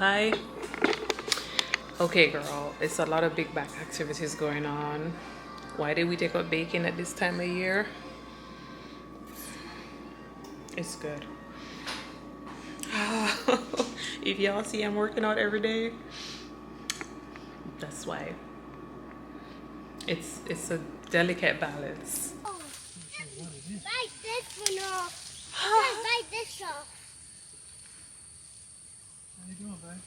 okay? Okay, girl, it's a lot of big back activities going on. Why did we take up baking at this time of year? It's good. If y'all see I'm working out every day, that's why. It's a delicate balance. Oh, bite this one off. Bite this off. How you doing, babe?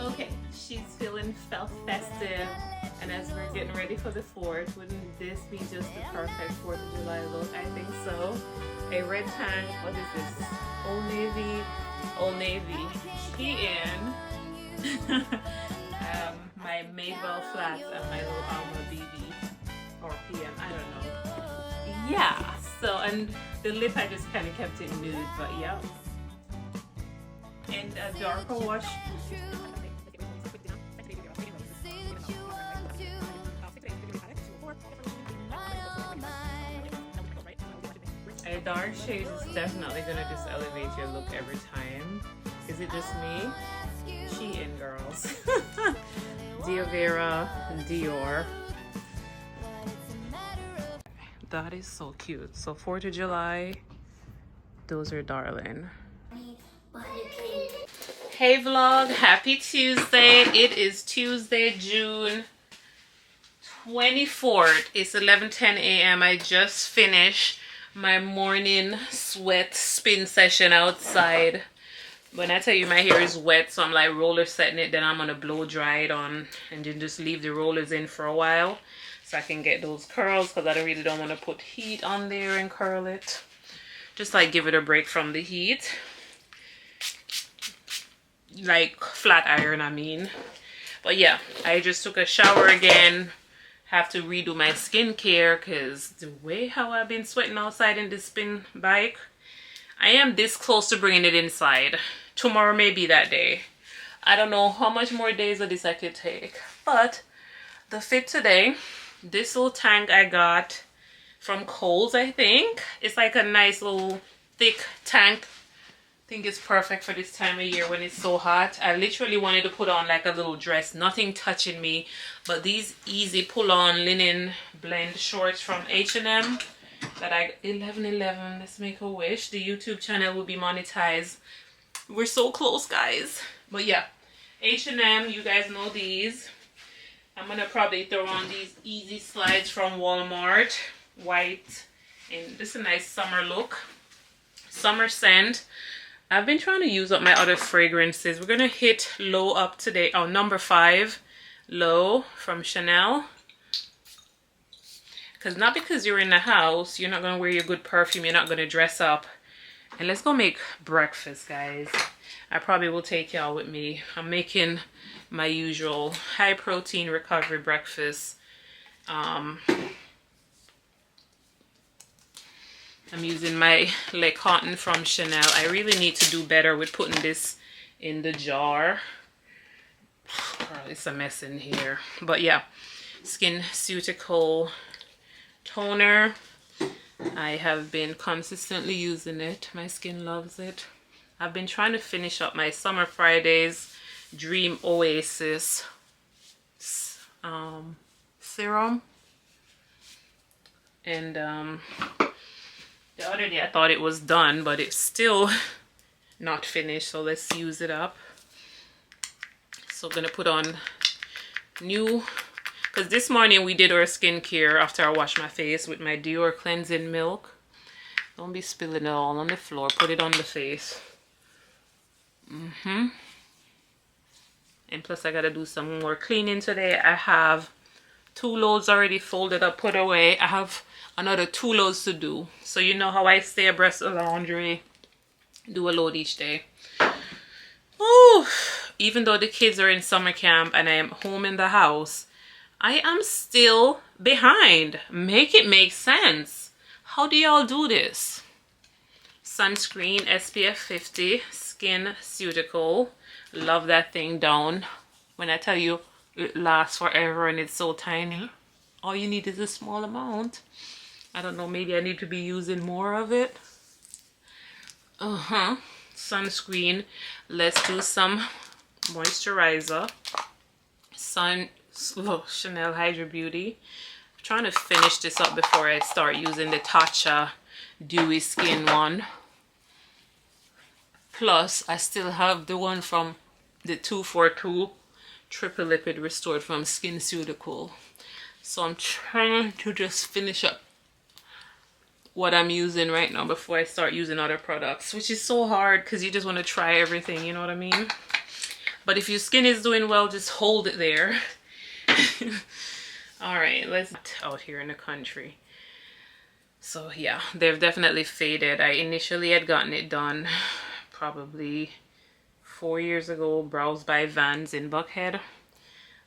Okay, she's feeling festive, and as we're getting ready for the 4th, wouldn't this be just the perfect 4th of July look? I think so. A red tank, what is this? Old Navy, Pecan, my Maybell flats, and my little Alma BB, or PM, I don't know. Yeah, so, and the lip I just kind of kept it nude, but yeah. And a darker wash. A dark shade is definitely gonna just elevate your look every time. Is it just me? Cheating, girls. Vera Dior. That is so cute. So 4th of July, those are darling. Hey vlog, happy Tuesday. It is Tuesday, June 24th. It's 11:10 a.m. I just finished my morning sweat spin session outside. When I tell you my hair is wet, so I'm like roller setting it, then I'm gonna blow dry it on and then just leave the rollers in for a while so I can get those curls, because I really don't want to put heat on there and curl it. Just like give it a break from the heat. Like flat iron, I mean. But yeah, I just took a shower again. Have to redo my skincare because the way how I've been sweating outside in this spin bike, I am this close to bringing it inside. Tomorrow may be that day. I don't know how much more days of this I could take. But the fit today, this little tank I got from Kohl's, I think. It's like a nice little thick tank. I think it's perfect for this time of year when it's so hot. I literally wanted to put on like a little dress, nothing touching me, but these easy pull-on linen blend shorts from H&M that I 11/11. Let's make a wish. The YouTube channel will be monetized. We're so close, guys. But yeah, H&M, you guys know these. I'm gonna probably throw on these easy slides from Walmart, white, and this is a nice summer look, summer scent. I've been trying to use up my other fragrances. We're gonna hit Low up today. Oh, number 5, Low from Chanel. Because not because you're in the house, you're not gonna wear your good perfume, you're not gonna dress up. And let's go make breakfast, guys. I probably will take y'all with me. I'm making my usual high protein recovery breakfast. I'm using my Le Cotton from Chanel. I really need to do better with putting this in the jar. Oh, it's a mess in here. But yeah, Skin Ceutical toner. I have been consistently using it. My skin loves it. I've been trying to finish up my Summer Fridays Dream Oasis serum. And the other day I thought it was done, but it's still not finished, so let's use it up. So I'm gonna put on new, because this morning we did our skincare after I washed my face with my Dior cleansing milk. Don't be spilling it all on the floor. Put it on the face. And plus I gotta do some more cleaning today. I have 2 loads already folded up, put away. I have another 2 loads to do. So you know how I stay abreast of laundry. Do a load each day. Ooh. Even though the kids are in summer camp and I am home in the house, I am still behind. Make it make sense. How do y'all do this? Sunscreen, SPF 50, Skin Ceutical. Love that thing down. When I tell you it lasts forever and it's so tiny. All you need is a small amount. I don't know, maybe I need to be using more of it. Sunscreen. Let's do some moisturizer. Chanel Hydra Beauty. I'm trying to finish this up before I start using the Tatcha Dewy Skin one. Plus, I still have the one from the 242 Triple Lipid Restored from Skin Ceutical. So I'm trying to just finish up what I'm using right now before I start using other products, which is so hard because you just want to try everything, you know what I mean? But if your skin is doing well, just hold it there. All right, let's out here in the country. So yeah, they've definitely faded. I initially had gotten it done probably 4 years ago, Brows by Vans in Buckhead.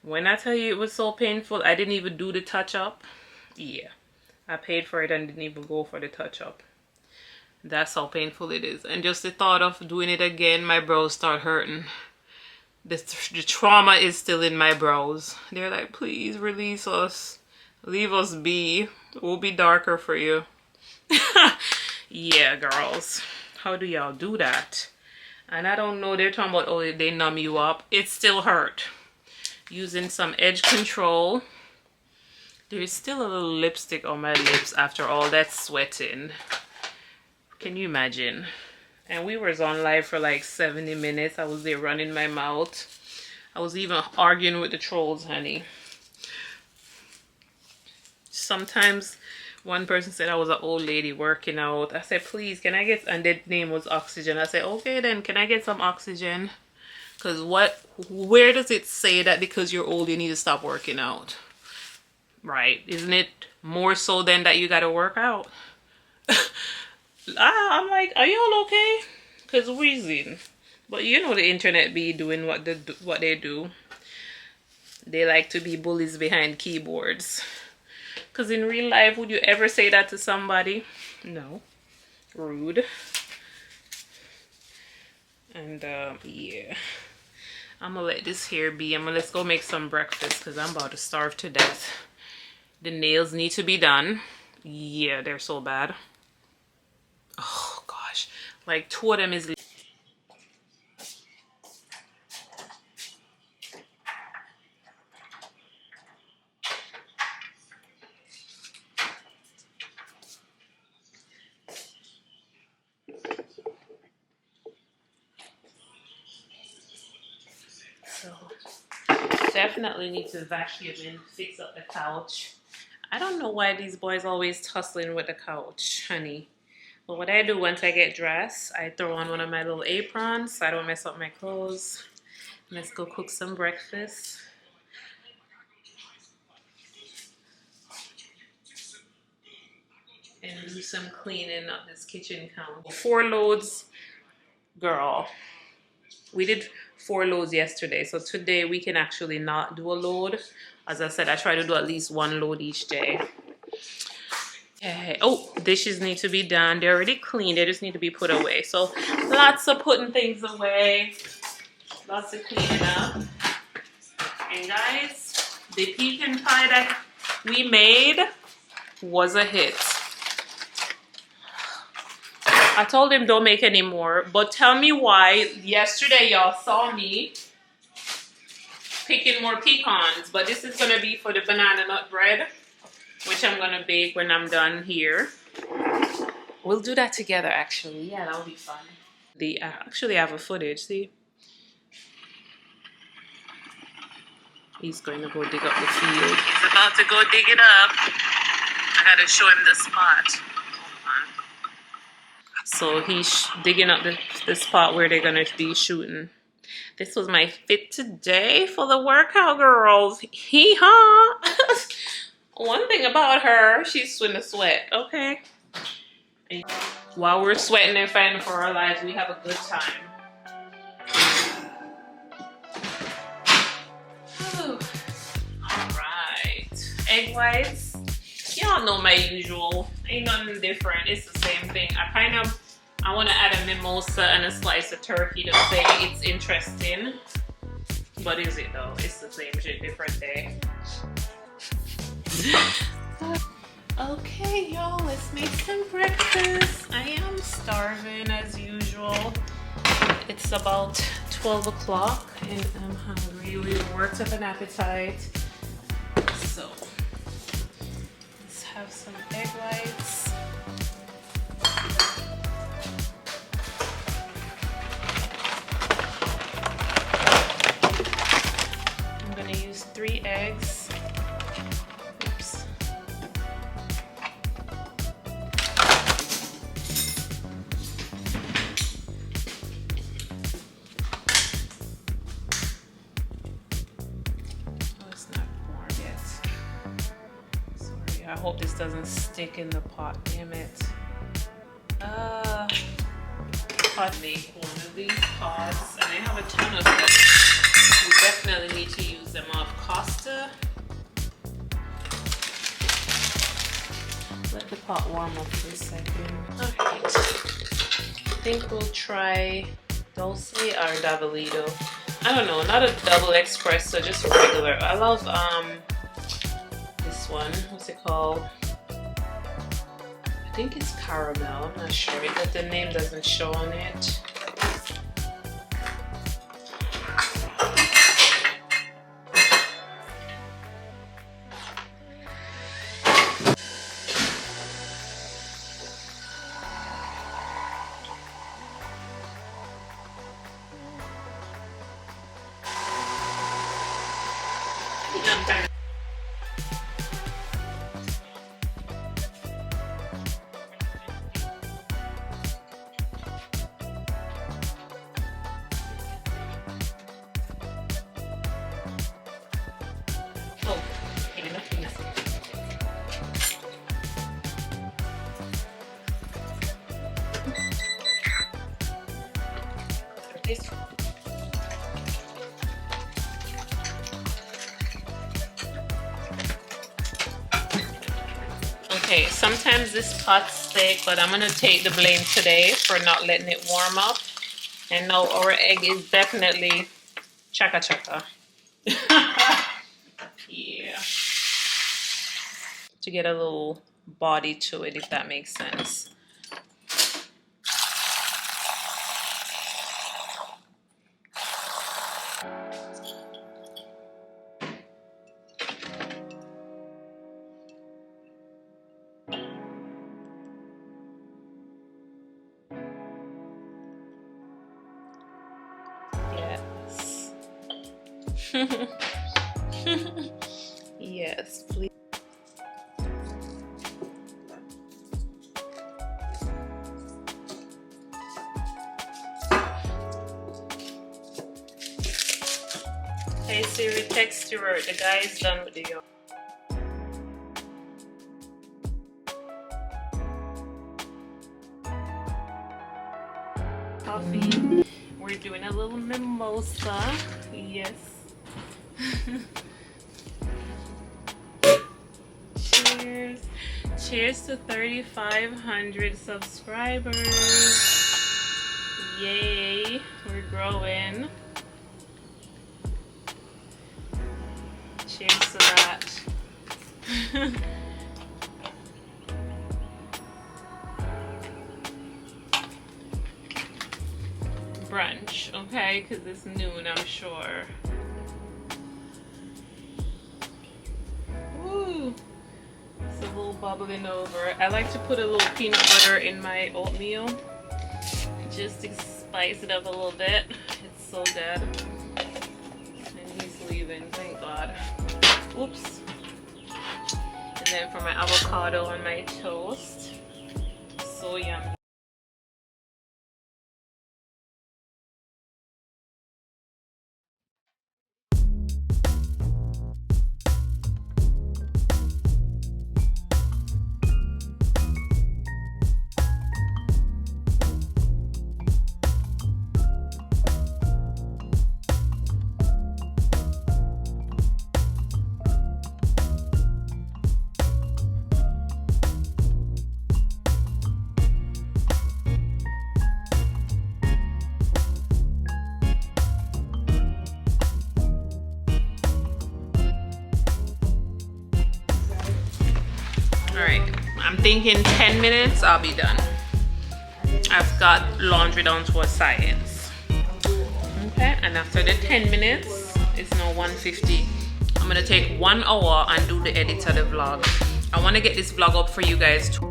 When I tell you it was so painful, I didn't even do the touch up. Yeah, I paid for it and didn't even go for the touch up. That's how painful it is. And just the thought of doing it again, my brows start hurting. The trauma is still in my brows. They're like, please release us. Leave us be. We'll be darker for you. Yeah, girls. How do y'all do that? And I don't know, they're talking about, oh, they numb you up. It still hurt. Using some edge control. There's still a little lipstick on my lips after all that sweating. Can you imagine? And we was on live for like 70 minutes. I was there running my mouth. I was even arguing with the trolls, honey. Sometimes one person said I was an old lady working out. I said, please, can I get, and their name was Oxygen. I said, okay then, can I get some oxygen? Because where does it say that because you're old you need to stop working out? Right? Isn't it more so than that you got to work out? I'm like, are y'all okay? Because wheezing. But you know the internet be doing what they do. They like to be bullies behind keyboards. Because in real life, would you ever say that to somebody? No. Rude. And yeah. I'm going to let this hair be. Let's go make some breakfast because I'm about to starve to death. The nails need to be done. Yeah, they're so bad. Oh gosh, like 2 of them is. So definitely need to vacuum and fix up the couch. I don't know why these boys always tussling with the couch, honey. But what I do once I get dressed, I throw on one of my little aprons so I don't mess up my clothes. Let's go cook some breakfast. And do some cleaning up this kitchen counter. 4 loads, girl. We did 4 loads yesterday, so today we can actually not do a load. As I said, I try to do at least 1 load each day. Okay. Oh, dishes need to be done. They're already clean. They just need to be put away. So lots of putting things away. Lots of cleaning up. And guys, the pecan pie that we made was a hit. I told him don't make any more, but tell me why yesterday y'all saw me picking more pecans, but this is going to be for the banana nut bread, which I'm going to bake when I'm done here. We'll do that together, actually. Yeah, that'll be fun. Actually, I have a footage, see? He's going to go dig up the field. He's about to go dig it up. I gotta show him the spot. So he's digging up the spot where they're gonna be shooting. This was my fit today for the workout, girls. Hee-haw! One thing about her, she's gonna sweat, okay? While we're sweating and fighting for our lives, we have a good time. Alright. Egg whites. Y'all know my usual. Ain't nothing different. It's the same thing. I want to add a mimosa and a slice of turkey to say it's interesting. But is it though? It's the same shit, different day. Okay, y'all, let's make some breakfast. I am starving as usual. It's about 12 o'clock and I'm hungry. We worked up an appetite. So, let's have some egg whites. I'm gonna use 3 eggs. Oops. I hope this doesn't stick in the pot, damn it. I'd make one of these pots, and I have a ton of them. We definitely need to use them off Costa. Let the pot warm up for a second. Alright. I think we'll try Dulce or Dabalito. I don't know, not a double espresso, just a regular. I love this one. What's it called? I think it's caramel. I'm not sure, but the name doesn't show on it. Okay, sometimes this pot's thick, but I'm gonna take the blame today for not letting it warm up. And now our egg is definitely chaka chaka. Yeah. To get a little body to it, if that makes sense. Yes, please. Hey Siri, text Stuart, the guy is done with the yolk. Coffee. We're doing a little mimosa. Yes. Cheers. Cheers to 3,500 subscribers. Yay. We're growing. Cheers to that. Brunch, okay? Because it's noon, I'm sure. Ooh, it's a little bubbling over. I like to put a little peanut butter in my oatmeal just to spice it up a little bit. It's so good. And he's leaving, thank God. Oops. And then for my avocado on my toast. So yummy. Alright, I'm thinking 10 minutes, I'll be done. I've got laundry down to a science. Okay, and after the 10 minutes, it's now 1:50. I'm gonna take 1 hour and do the edit of the vlog. I wanna get this vlog up for you guys too.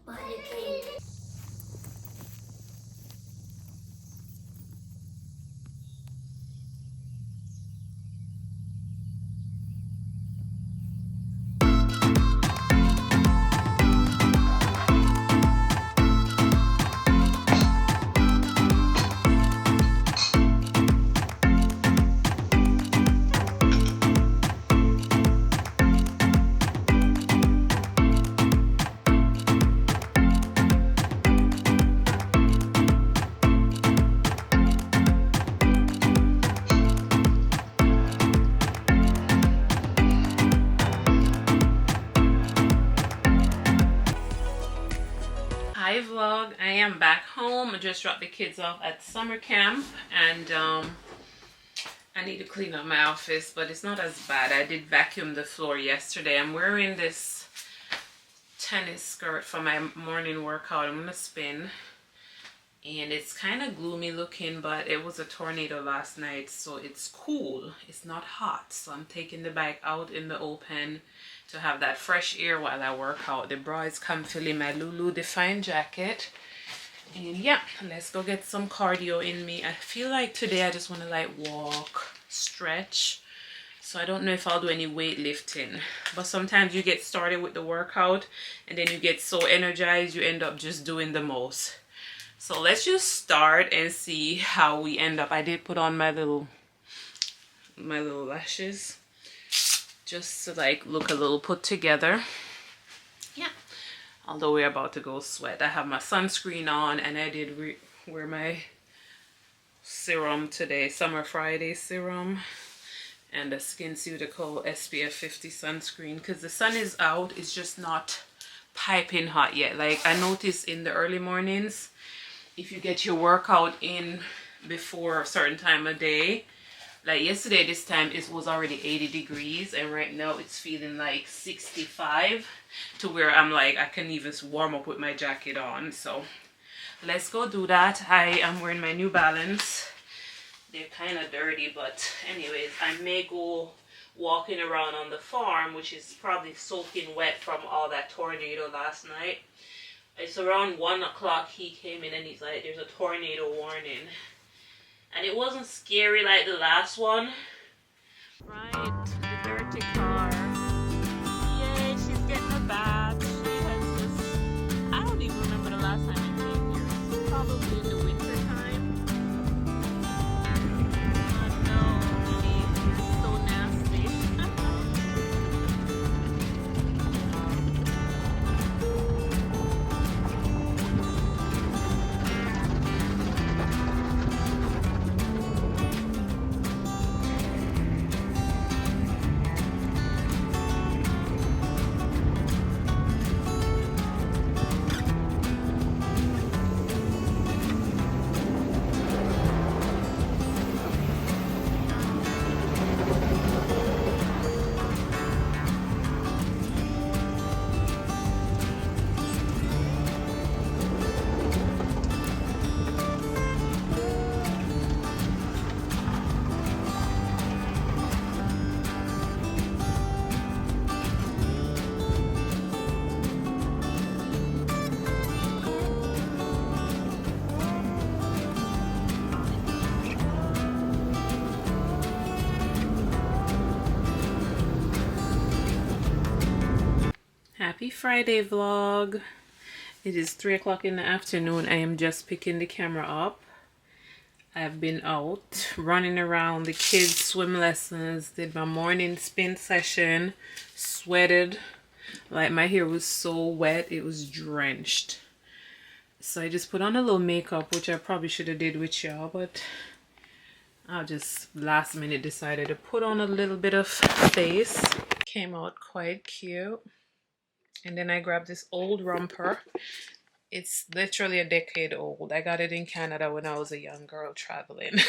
But it came. Hi vlog, I am back home. I just dropped the kids off at summer camp and I need to clean up my office, but it's not as bad. I did vacuum the floor yesterday. I'm wearing this tennis skirt for my morning workout. I'm gonna spin and it's kind of gloomy looking, but it was a tornado last night, so it's cool. It's not hot, so I'm taking the bike out in the open to have that fresh air while I work out. The bra is comfy in my Lulu Define jacket. And yeah, let's go get some cardio in me. I feel like today I just want to like walk, stretch. So I don't know if I'll do any weightlifting. But sometimes you get started with the workout and then you get so energized you end up just doing the most. So let's just start and see how we end up. I did put on my little lashes just to like look a little put together. Yeah, although we're about to go sweat. I have my sunscreen on and I did wear my serum today, Summer Friday serum, and a SkinCeutical SPF 50 sunscreen because the sun is out. It's just not piping hot yet. Like I noticed in the early mornings, if you get your workout in before a certain time of day, like yesterday this time it was already 80 degrees and right now it's feeling like 65, to where I'm like I can even warm up with my jacket on. So let's go do that. I am wearing my New Balance. They're kind of dirty, but anyways, I may go walking around on the farm, which is probably soaking wet from all that tornado last night. It's around 1 o'clock he came in and he's like, there's a tornado warning. And it wasn't scary like the last one. Right, the dirty car. Yay, she's getting a bath. She has just, I don't even remember the last time I came here. It's probably in the winter time. Oh no, honey, you're so nasty. Happy Friday vlog. It is 3 o'clock in the afternoon. I am just picking the camera up. I've been out running around the kids' swim lessons, did my morning spin session, sweated, like my hair was so wet it was drenched. So I just put on a little makeup, which I probably should have did with y'all, but I just last minute decided to put on a little bit of face. Came out quite cute. And then I grabbed this old romper. It's literally a decade old. I got it in Canada when I was a young girl traveling.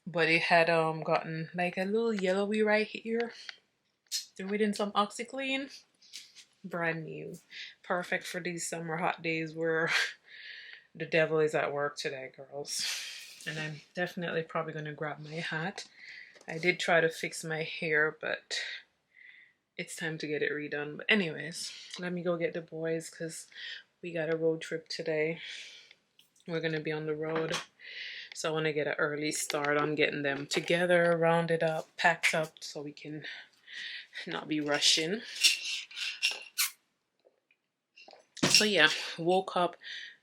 But it had gotten like a little yellowy right here. Threw it in some OxyClean. Brand new. Perfect for these summer hot days where the devil is at work today, girls. And I'm definitely probably going to grab my hat. I did try to fix my hair, but it's time to get it redone. But anyways, let me go get the boys because we got a road trip today. We're going to be on the road. So I want to get an early start on getting them together, rounded up, packed up so we can not be rushing. So yeah, woke up,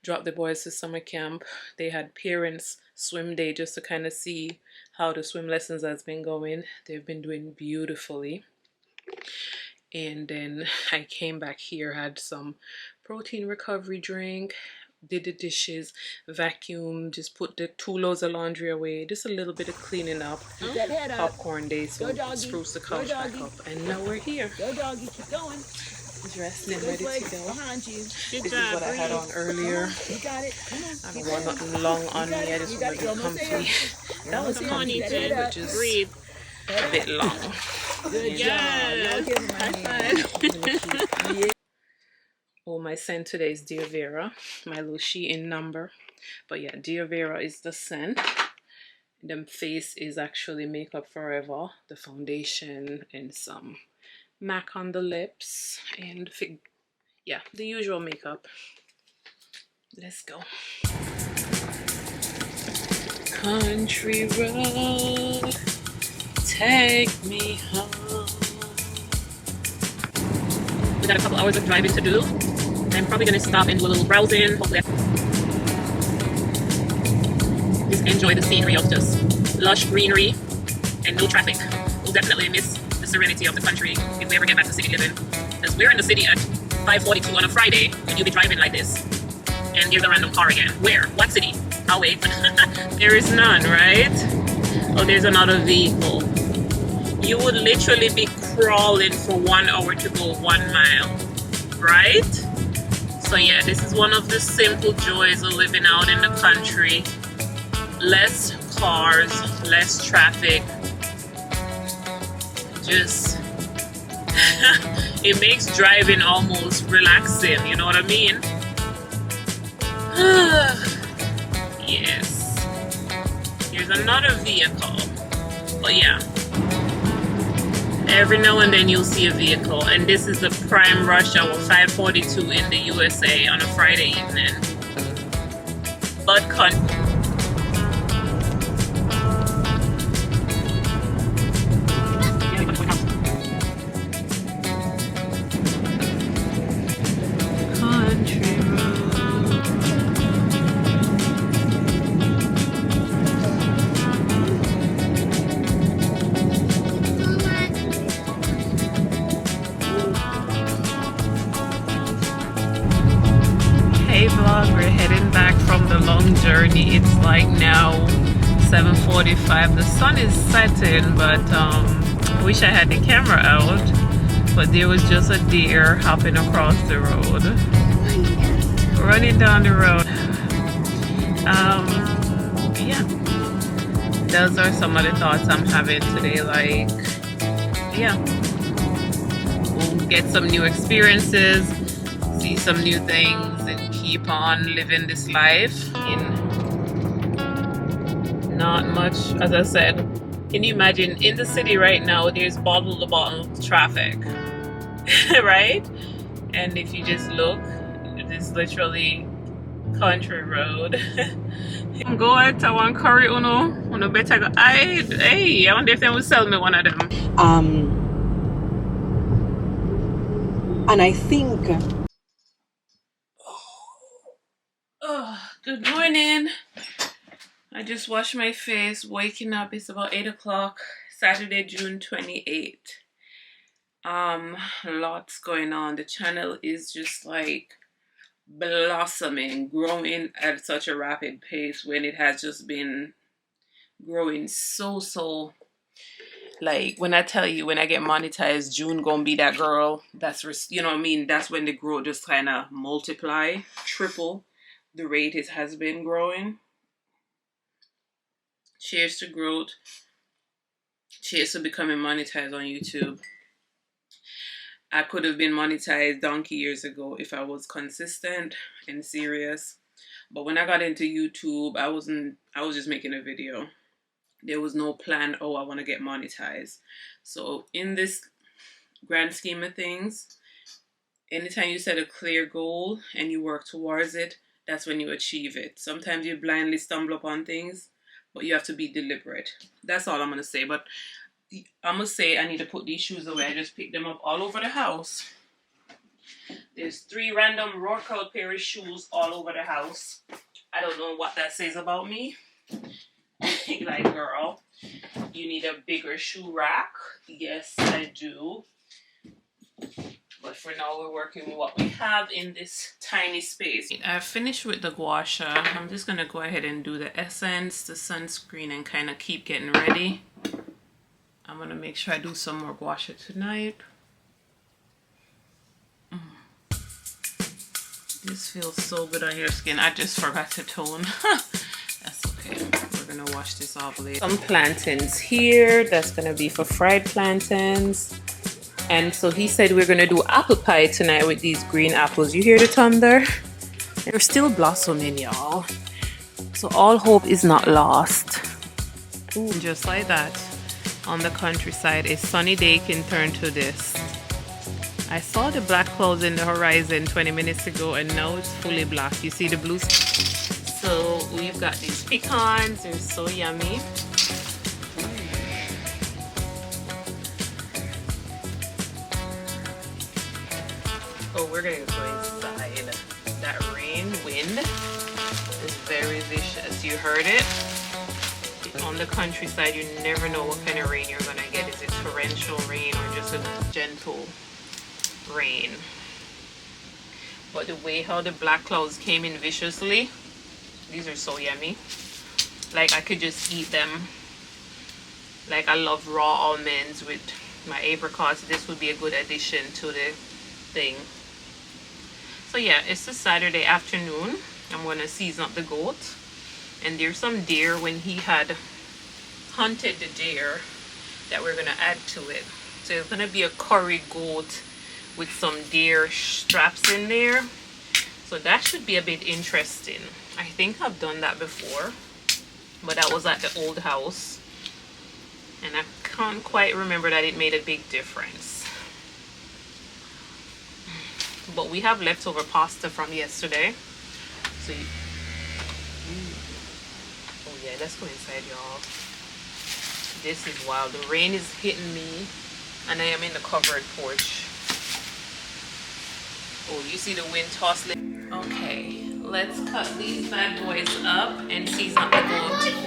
dropped the boys to summer camp. They had parents swim day just to kind of see how the swim lessons has been going. They've been doing beautifully. And then I came back here, had some protein recovery drink, did the dishes, vacuum, just put the 2 loads of laundry away, just a little bit of cleaning up. Popcorn day, so spruce the couch back up. And now we're here. Go doggy, keep going. He's resting, ready to go. Behind you. This is what I had on earlier. You got it. Come on. I don't want nothing long on me. I just want to be comfy. That was comfy too, but just breathe. A bit long. Good job. High five. Oh, my scent today is Dear Vera, my little Shein number. But yeah, Dear Vera is the scent. The face is actually Makeup Forever, the foundation, and some MAC on the lips, and yeah, the usual makeup. Let's go. Country road, take me home. We got a couple hours of driving to do. I'm probably gonna stop and do a little browsing. Hopefully, just enjoy the scenery of just lush greenery and no traffic. We'll definitely miss the serenity of the country if we ever get back to city living. Because we're in the city at 5:42 on a Friday, and you'll be driving like this. And here's a random car again. Where? What city? I'll wait. There is none, right? Oh, there's another vehicle. You would literally be crawling for 1 hour to go 1 mile, right? So yeah, this is one of the simple joys of living out in the country. Less cars, less traffic. Just, it makes driving almost relaxing, you know what I mean? Yes. Here's another vehicle. But yeah. Every now and then you'll see a vehicle, and this is the prime rush hour, 5:42 in the USA on a Friday evening. But country road. Hey vlog, we're heading back from the long journey. It's like now 7:45. The sun is setting, but I wish I had the camera out. But there was just a deer hopping across the road, running down the road. Yeah, those are some of the thoughts I'm having today. Like, yeah, we'll get some new experiences, see some new things, and keep on living this life in not much. As I said, can you imagine in the city right now there's bottle to bottle traffic, right? And if you just look, it is literally country road. Go out to one curry uno better go. Hey, I wonder if they will sell me one of them. And I think... Oh, good morning. I just washed my face, waking up. It's about 8 o'clock, Saturday, June 28th. Lots going on. The channel is just like blossoming, growing at such a rapid pace when it has just been growing so like, when I tell you, when I get monetized, June gonna be that girl. That's, you know what I mean? That's when the growth just kind of multiply, triple the rate it has been growing. Cheers to growth. Cheers to becoming monetized on YouTube. I could have been monetized donkey years ago if I was consistent and serious. But when I got into YouTube, I was just making a video. There was no plan, oh, I want to get monetized. So in this grand scheme of things, anytime you set a clear goal and you work towards it, that's when you achieve it. Sometimes you blindly stumble upon things, but you have to be deliberate. That's all I'm going to say. But I'm going to say I need to put these shoes away. I just picked them up all over the house. There's 3 random workout pair of shoes all over the house. I don't know what that says about me. Like, girl, you need a bigger shoe rack. Yes, I do. But for now, we're working with what we have in this tiny space. I've finished with the gua sha. I'm just going to go ahead and do the essence, the sunscreen, and kind of keep getting ready. I'm going to make sure I do some more gua sha tonight. This feels so good on your skin. I just forgot to tone. That's okay. We're going to wash this off later. Some plantains here. That's going to be for fried plantains. And so he said we're going to do apple pie tonight with these green apples. You hear the thunder? They're still blossoming, y'all. So all hope is not lost. Ooh, just like that. On the countryside, a sunny day can turn to this. I saw the black clouds in the horizon 20 minutes ago, and now it's fully black. You see the blue? So we've got these pecans. They're so yummy. Oh, we're gonna go inside. That wind is very vicious. You heard it? On the countryside, you never know what kind of rain you're gonna get. Is it torrential rain or just a gentle rain? But the way how the black clouds came in viciously, these are so yummy. Like, I could just eat them. Like, I love raw almonds with my apricots. This would be a good addition to the thing. So yeah, it's a Saturday afternoon. I'm gonna season up the goat. And there's some deer when he had hunted the deer that we're gonna add to it. So it's gonna be a curry goat with some deer straps in there. So that should be a bit interesting. I think I've done that before, but that was at the old house. And I can't quite remember that it made a big difference. But we have leftover pasta from yesterday. So oh yeah, let's go inside, y'all. This is wild. The rain is hitting me and I am in the covered porch. Oh, you see the wind toss. Okay, let's cut these bad boys up and season up the goat.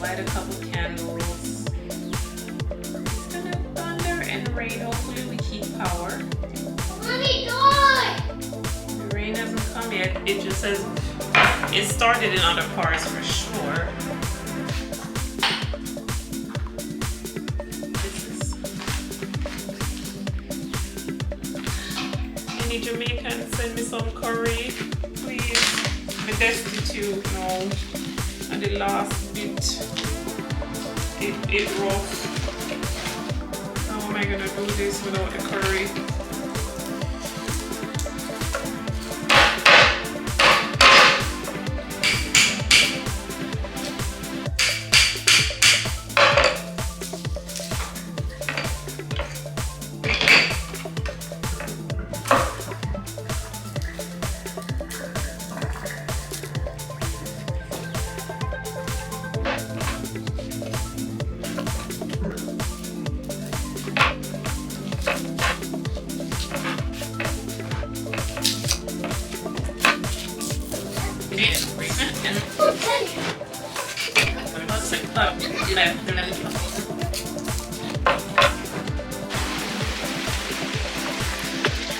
Light a couple candles. It's gonna thunder and rain. Hopefully we keep power. Mommy, door! The rain hasn't come yet. It just says it started in other parts for sure. Any Jamaicans send me some curry, please. I'm destitute, no. And the last bit, it rough. How am I gonna do this without the curry?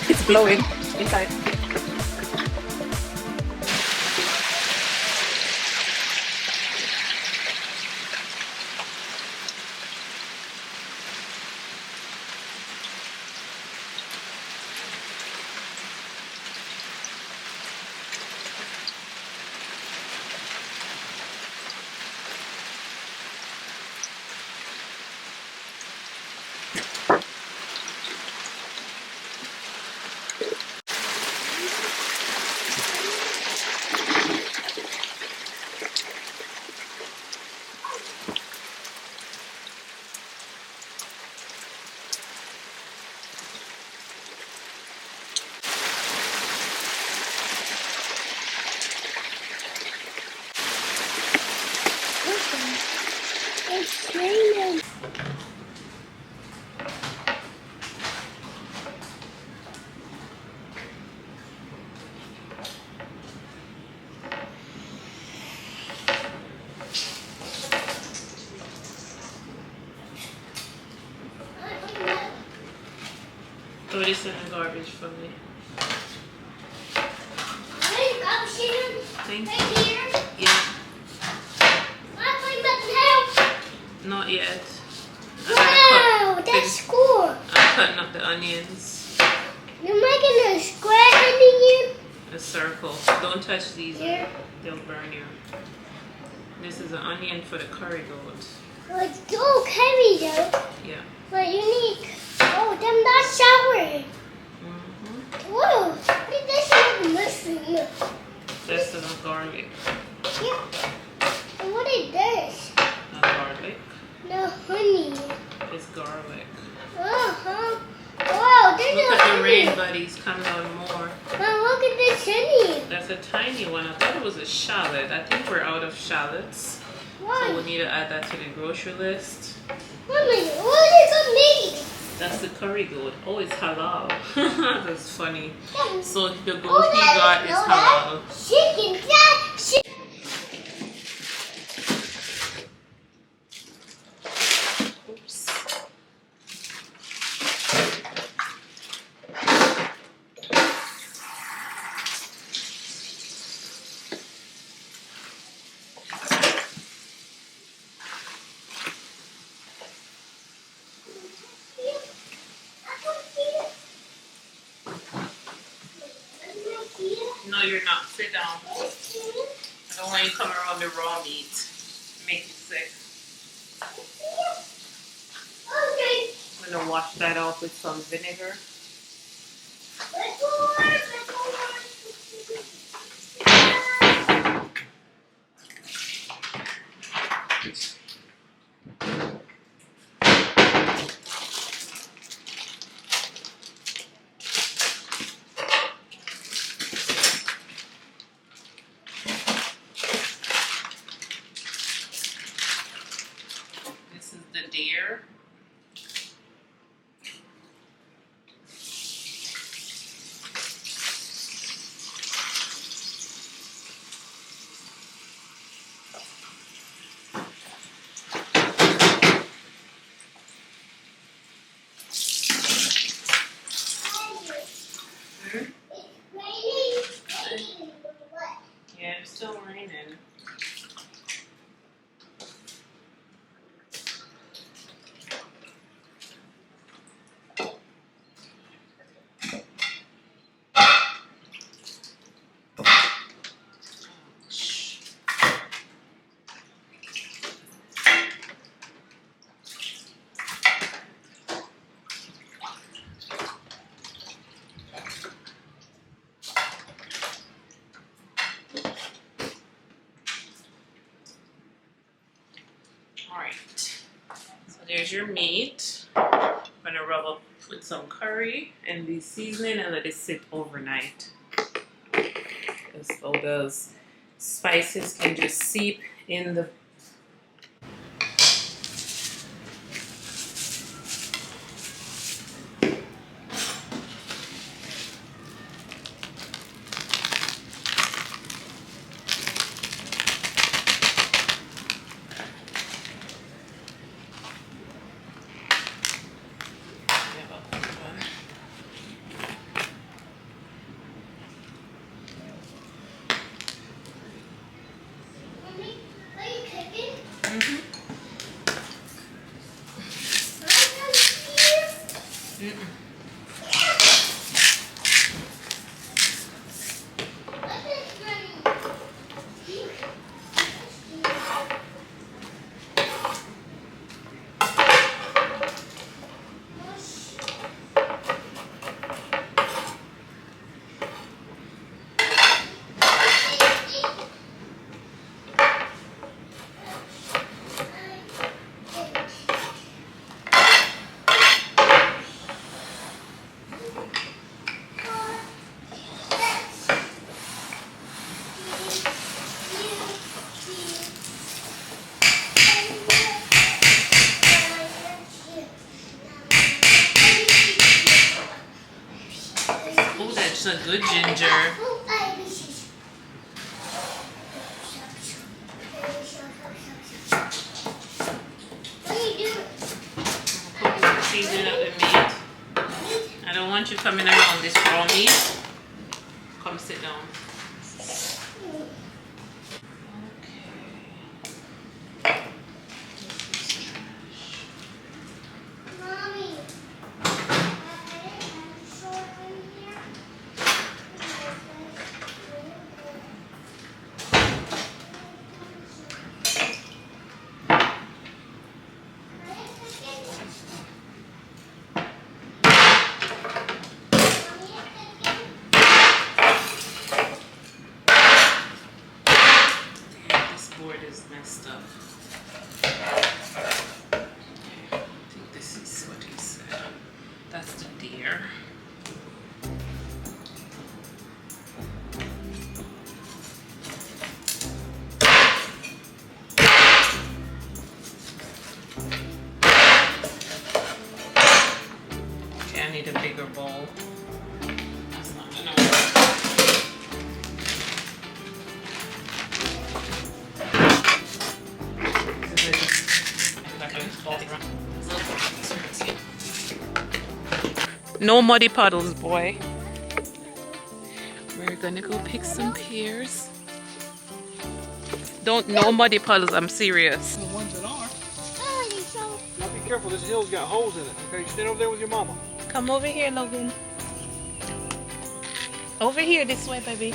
It's blowing inside. It's raining. Throw this in the garbage for me. Thank you. Yeah. Not yet. Wow, that's cool. I'm cutting up the onions. You're making a square onion? A circle. Don't touch these. Here. They'll burn you. This is an onion for the curry goat. Oh, it's so heavy though. Yeah. But unique. Oh, them not showering. Whoa, what is this missing? That's the garlic. Yeah. And what is this? Not garlic. No honey. It's garlic. Uh-huh. Wow, there's Look a at the honey. rain buddies. Come down more. Now look at this honey. That's a tiny one. I thought it was a shallot. I think we're out of shallots. Why? So we'll need to add that to the grocery list. Mommy, what is it mean? That's the curry goat. Oh, it's halal. That's funny. So the goat Oh, he got is halal. Chicken, that chicken. Oops. No, you're not. Sit down. I don't want you to come around the raw meat. Make you sick. I'm gonna wash that off with some vinegar. This is the deer. Yeah, it's still raining. Alright, so there's your meat. I'm gonna rub up with some curry and the seasoning and let it sit overnight. So those spices can just seep in the with ginger. Season up the meat. I don't want you coming around this raw meat. Come sit down. Messed up. I think this is what he said. That's the deer. Okay, I need a bigger bowl. That's not gonna work. No muddy puddles, boy. We're gonna go pick some pears. No muddy puddles, I'm serious. The ones that are. Now be careful, this hill's got holes in it. Okay, stand over there with your mama. Come over here, Logan. Over here, this way, baby.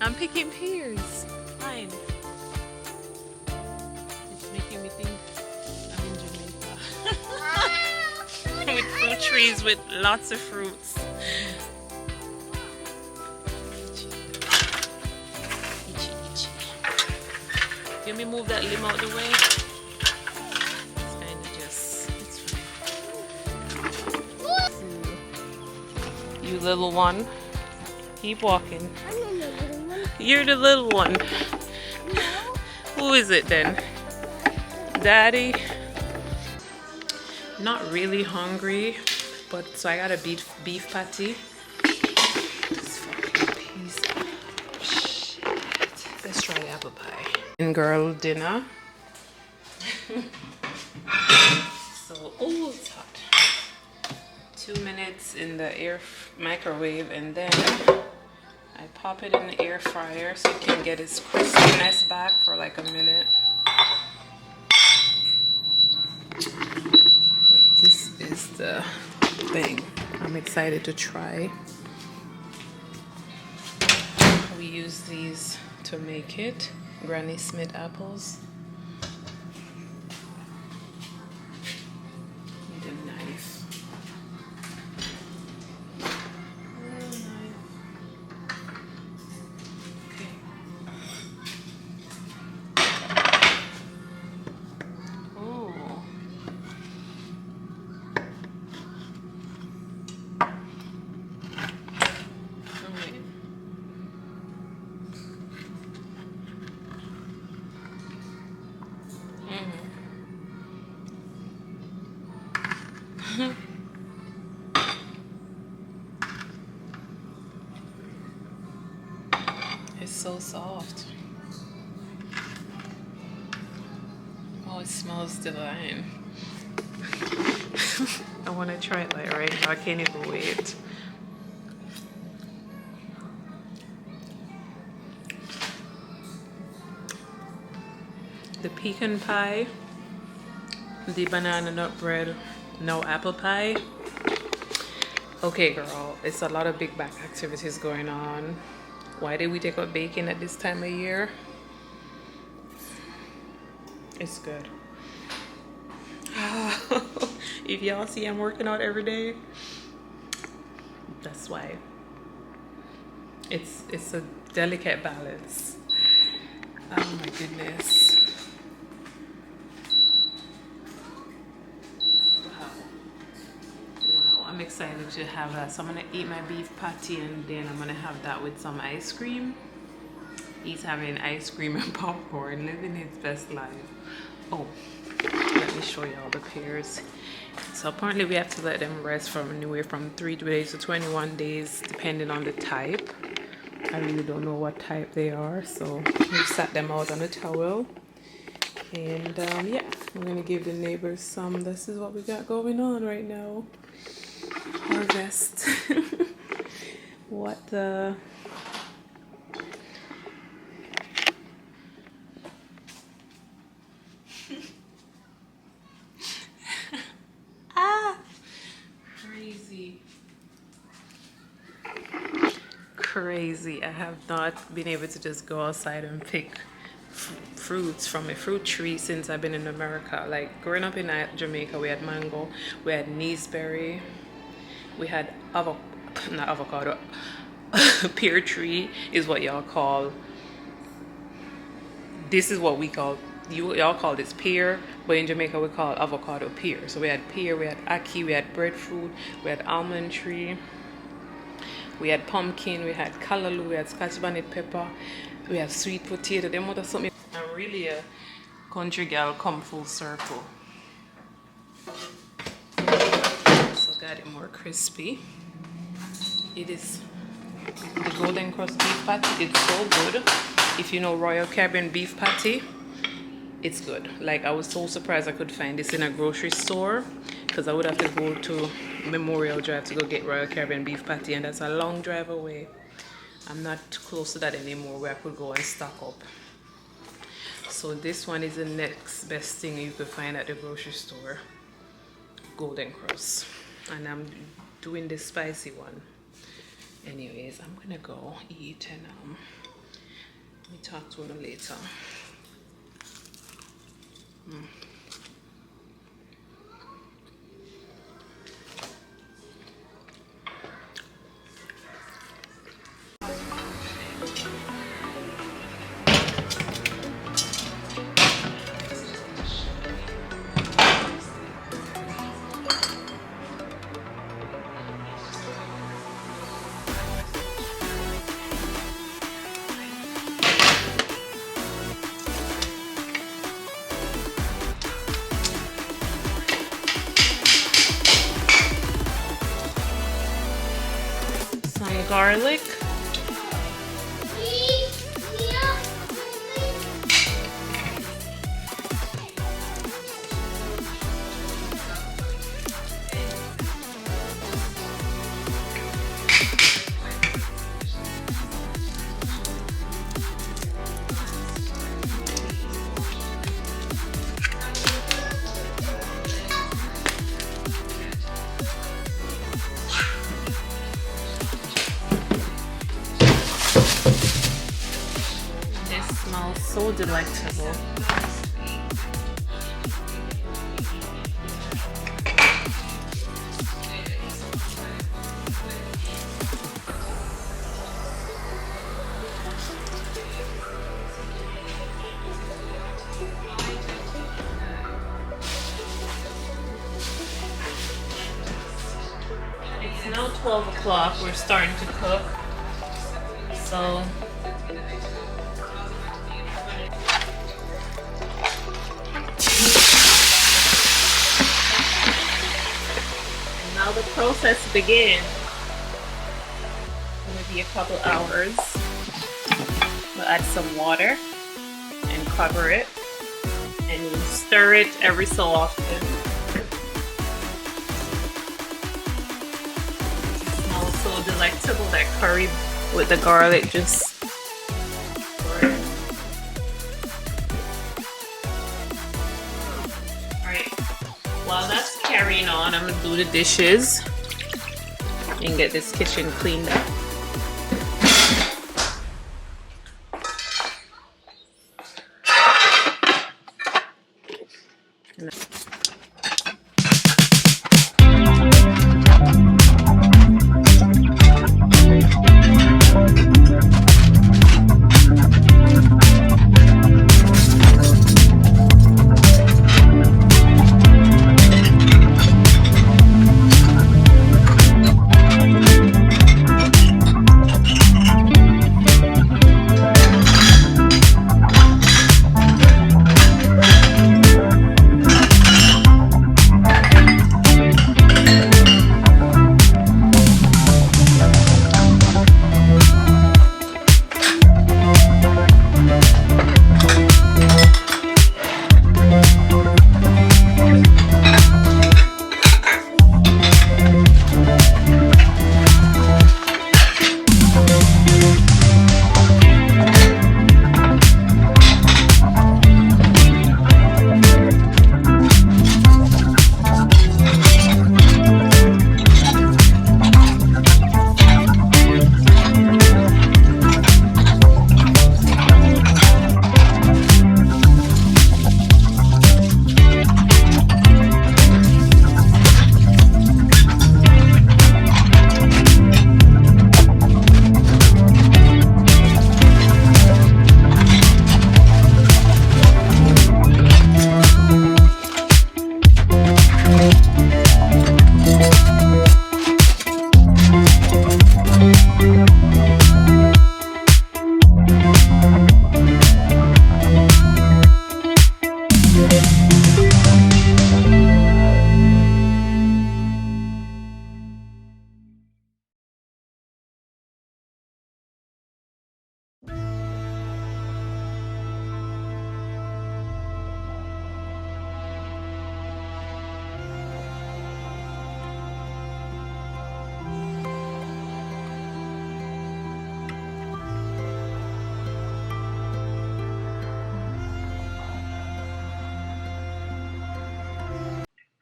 I'm picking pears. Fine. It's making me think I'm in Jamaica. With fruit trees with lots of fruits. Can we move that limb out the way? It's kind of it's fine. You little one. Keep walking. You're the little one. Who is it then? Daddy? Not really hungry, but so I got a beef patty. This fucking piece of shit. Let's try apple pie. And girl dinner. So, oh, it's hot. 2 minutes in the microwave, and then I pop it in the air fryer so it can get its crispiness back for like a minute. This is the thing I'm excited to try. We use these to make it. Granny Smith apples. Need a knife. It's so soft. Oh, it smells divine. I want to try it like right now. I can't even wait. The pecan pie, the banana nut bread, no apple pie. Okay, girl, it's a lot of big back activities going on. Why did we take out bacon at this time of year? It's good. If y'all see I'm working out every day, that's why. It's a delicate balance. Oh my goodness. Wow. Wow, I'm excited. excited to have that. So I'm gonna eat my beef patty and then I'm gonna have that with some ice cream. He's having ice cream and popcorn, living his best life. Oh, let me show you all the pears. So apparently we have to let them rest from anywhere from 3 days to 21 days, depending on the type. I really don't know what type they are, so we've sat them out on a towel. And yeah, I'm gonna give the neighbors some. This is what we got going on right now. Harvest. What the... Crazy. I have not been able to just go outside and pick fruits from a fruit tree since I've been in America. Like growing up in Jamaica, we had mango, we had gooseberry, we had not avocado, pear tree is what y'all call. This is what we call, y'all call this pear, but in Jamaica we call it avocado pear. So we had pear, we had ackee, we had breadfruit, we had almond tree, we had pumpkin, we had callaloo, we had scotch bonnet pepper, we have sweet potato. Them what something. I'm really a country girl come full circle. So got it more crispy. It is the golden crust beef patty. It's so good. If you know Royal Caribbean beef patty, it's good. Like I was so surprised I could find this in a grocery store, because I would have to go to Memorial Drive to go get Royal Caribbean beef patty, and that's a long drive away. I'm not close to that anymore where I could go and stock up. So this one is the next best thing you could find at the grocery store. Golden crust. And I'm doing the spicy one. Anyways, I'm gonna go eat and we talk to you later. Garlic. So delectable. It's now 12 o'clock. We're starting to cook. So the process begins. Maybe a couple hours. We'll add some water and cover it, and we'll stir it every so often. It smells so delectable, that curry with the garlic just. While that's carrying on, I'm gonna do the dishes and get this kitchen cleaned up.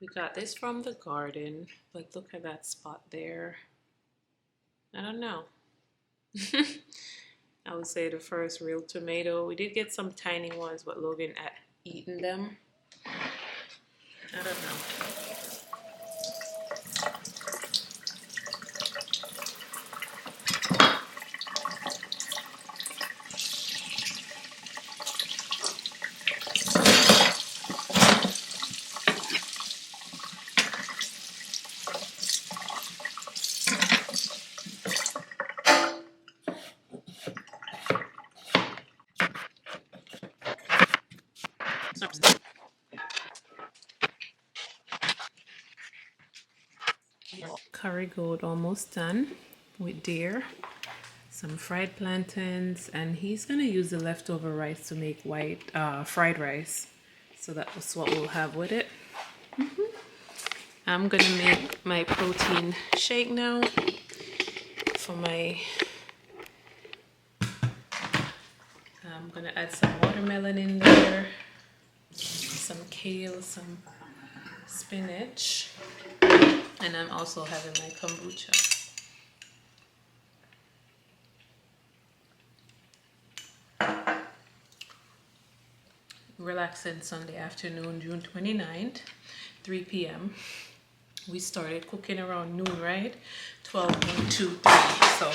We got this from the garden, but look at that spot there. I don't know. I would say the first real tomato. We did get some tiny ones, but Logan had eaten them. I don't know. Curry goat almost done with deer, some fried plantains, and he's gonna use the leftover rice to make white fried rice. So that's what we'll have with it. I'm gonna make my protein shake now for my. I'm gonna add some watermelon in there, some kale, some spinach. And I'm also having my kombucha. Relaxing Sunday afternoon, June 29th, 3 p.m. We started cooking around noon, right? 12, 1, 2, 3. So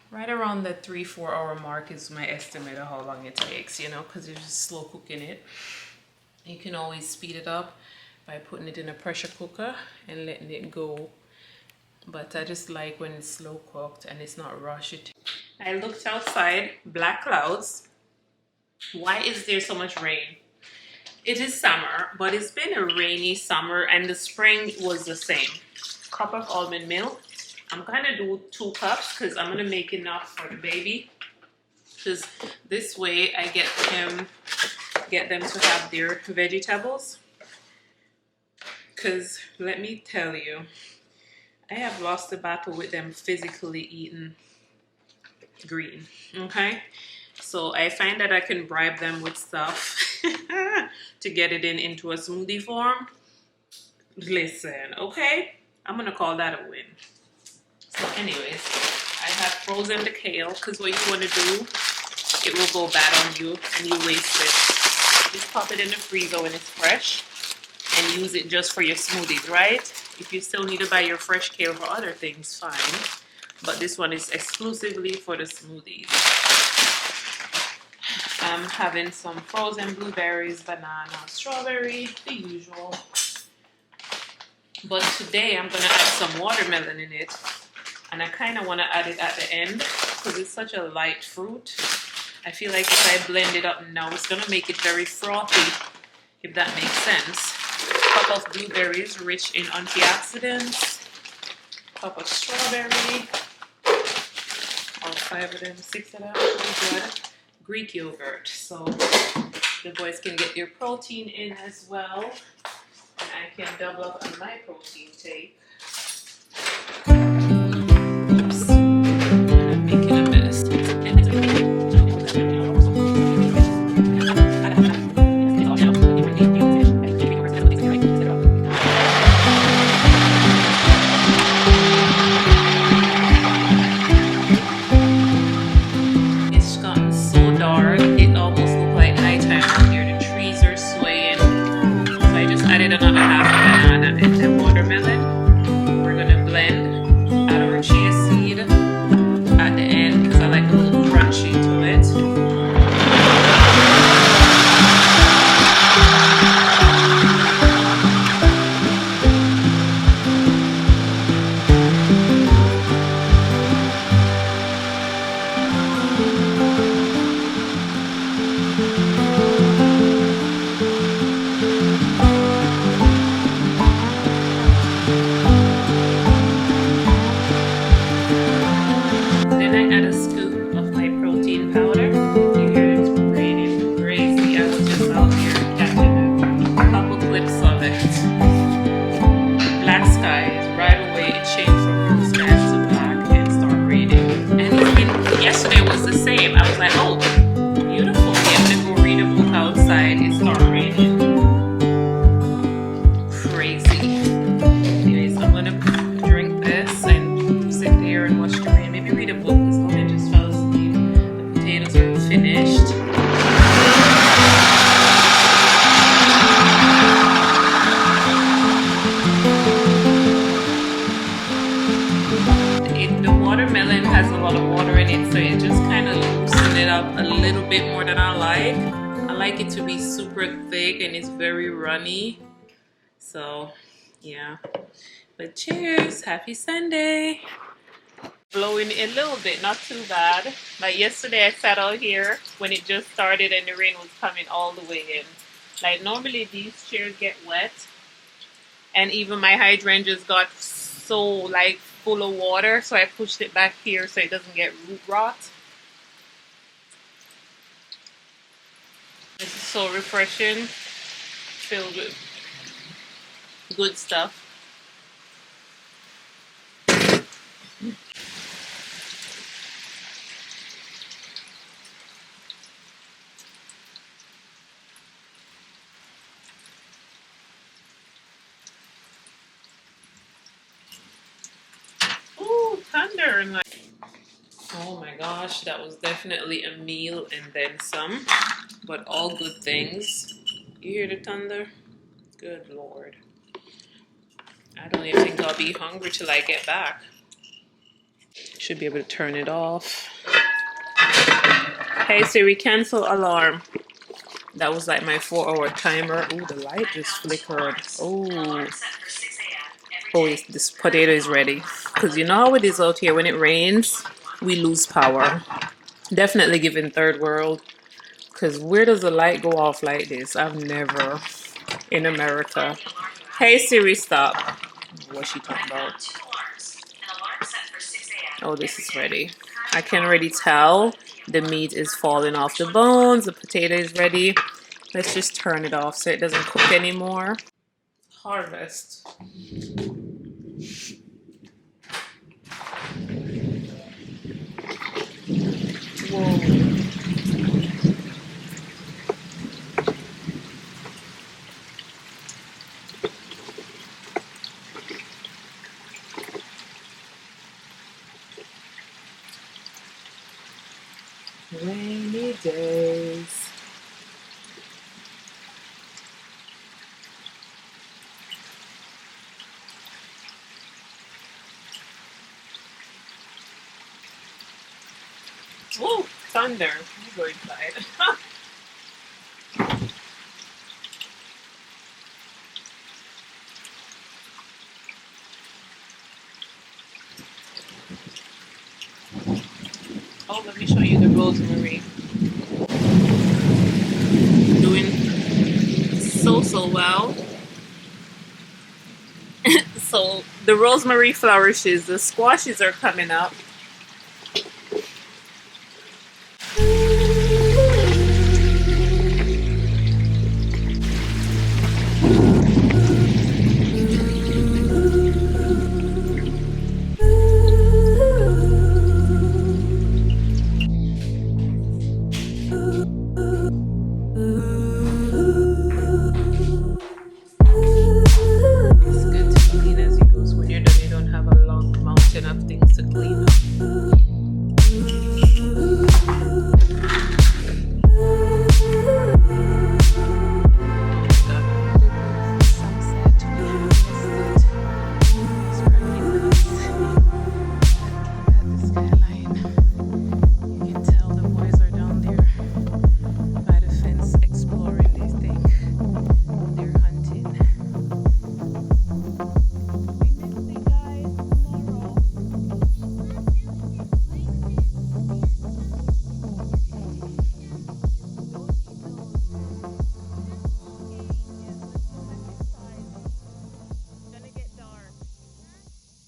right around the 3-4 hour mark is my estimate of how long it takes, you know, because you're just slow cooking it. You can always speed it up by putting it in a pressure cooker and letting it go, but I just like when it's slow cooked and it's not rushed. I looked outside, black clouds. Why is there so much rain? It is summer, but it's been a rainy summer, and the spring was the same. Cup of almond milk. I'm gonna do 2 cups because I'm gonna make enough for the baby, because this way I get them to have their vegetables. Because let me tell you, I have lost the battle with them physically eating green, okay? So I find that I can bribe them with stuff to get it into a smoothie form. Listen, okay? I'm gonna call that a win. So anyways, I have frozen the kale, because what you want to do, it will go bad on you and you waste it. Just pop it in the freezer when it's fresh and use it just for your smoothies, right? If you still need to buy your fresh kale for other things, fine. But this one is exclusively for the smoothies. I'm having some frozen blueberries, banana, strawberry, the usual. But today I'm gonna add some watermelon in it. And I kind of want to add it at the end because it's such a light fruit. I feel like if I blend it up now, it's gonna make it very frothy, if that makes sense. Cup of blueberries rich in antioxidants, cup of strawberry, all 5 of them, 6 of them, good. Greek yogurt, so the boys can get their protein in as well, and I can double up on my protein take. Oops, I'm making a mess. a lot of water in it, so it just kind of loosened it up a little bit more than I like. I like it to be super thick and it's very runny. So yeah, but cheers, happy Sunday. Blowing a little bit, not too bad. Like yesterday I sat out here when it just started and the rain was coming all the way in. Like normally these chairs get wet, and even my hydrangeas got so like full of water, so I pushed it back here so it doesn't get root rot. This is so refreshing, filled with good stuff. Ooh, thunder and like, oh my gosh, that was definitely a meal and then some, but all good things. You hear the thunder? Good Lord. I don't even think I'll be hungry till I get back. Should be able to turn it off. Hey Siri, cancel alarm. That was like my 4-hour timer. Ooh, the light just flickered. Oh. Oh, yes, this potato is ready. Because you know how it is out here. When it rains, we lose power. Definitely giving third world. Because where does the light go off like this? I've never in America. Hey Siri, stop. What's she talking about? Oh, this is ready. I can already tell the meat is falling off the bones. The potato is ready. Let's just turn it off so it doesn't cook anymore. Harvest. Whoa. Rainy days. Whoa, thunder. You go inside. Oh, let me show you the rosemary. Doing so well. So the rosemary flourishes, the squashes are coming up.